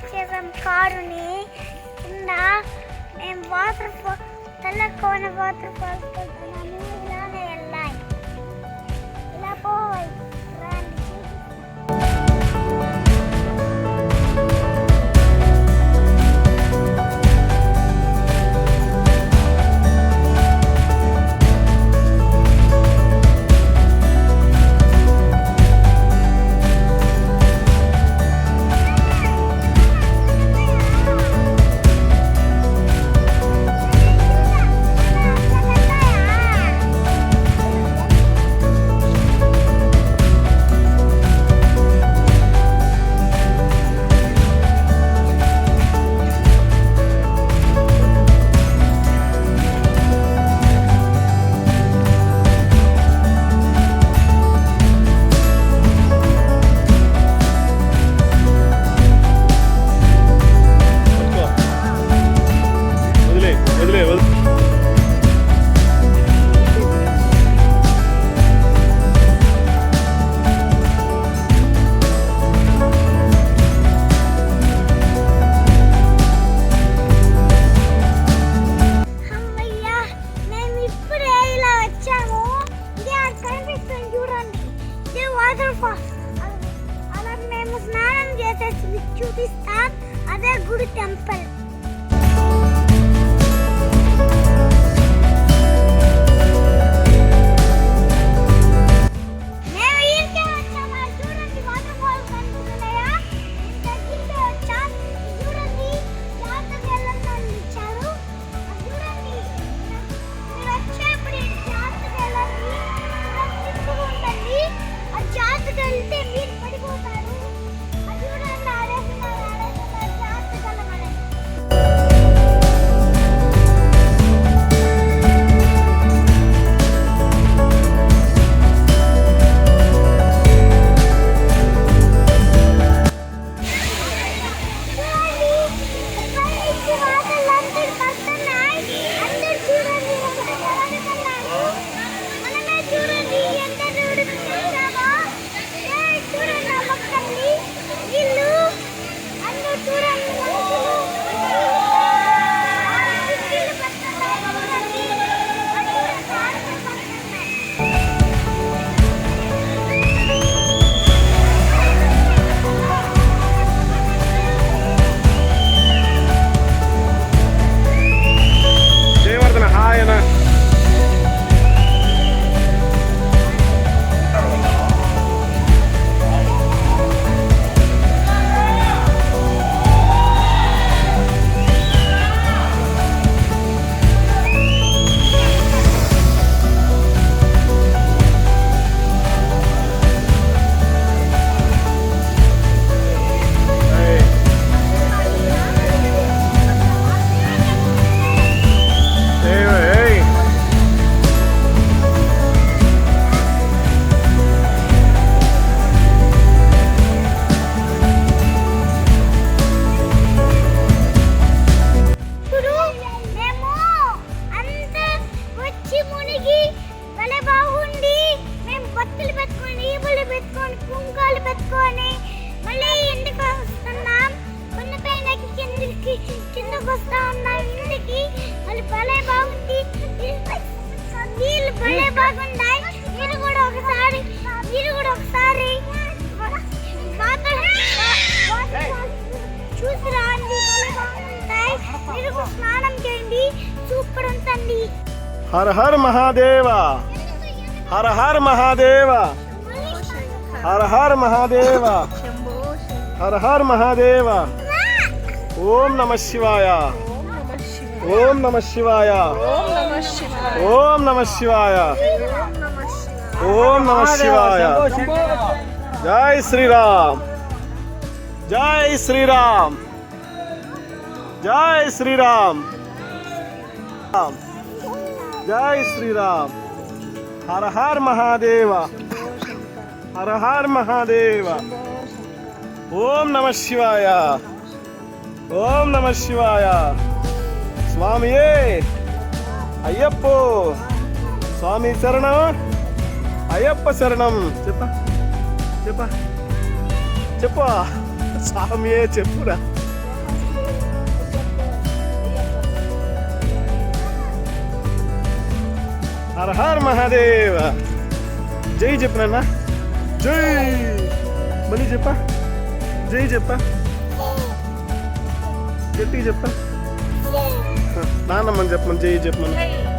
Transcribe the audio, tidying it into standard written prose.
Park చేసాం కారుని కింద. మేము వాటర్ ఫాల్ తెల్లకోన వాటర్ ఫాల్స్ వెళ్తున్నాము. ఇలానే వెళ్ళాయి, ఇలా పోవాలి. అలా మేము స్నానం చేసేసి చూపిస్తాం. అదే గుడి టెంపుల్. हर हर महादेव, हर हर महादेव, हर हर महादेव, हर हर महादेव। ओम नमः शिवाय, ओम नमः शिवाय, ओम नमः शिवाय, ओम नमः शिवाय। जय श्री राम, जय श्री राम, जय श्री राम, जय श्री राम। हर हर महादेव, हर हर महादेव। ओम नमः शिवाय, ओम नमः शिवाय। स्वामिये अय्यप्पो, स्वामी शरणं, अय्यप्प शरणं। చెప్పా చెప్పా చెప్పా స్వామియే చెప్పురా। హర హర్ మహాదేవ. జై చెప్పినా, జై మళ్ళీ చెప్పా, జై చెప్పా, గట్టిగా చెప్పా. నాన్నమ్మని చెప్పమని, జై చెప్పమని.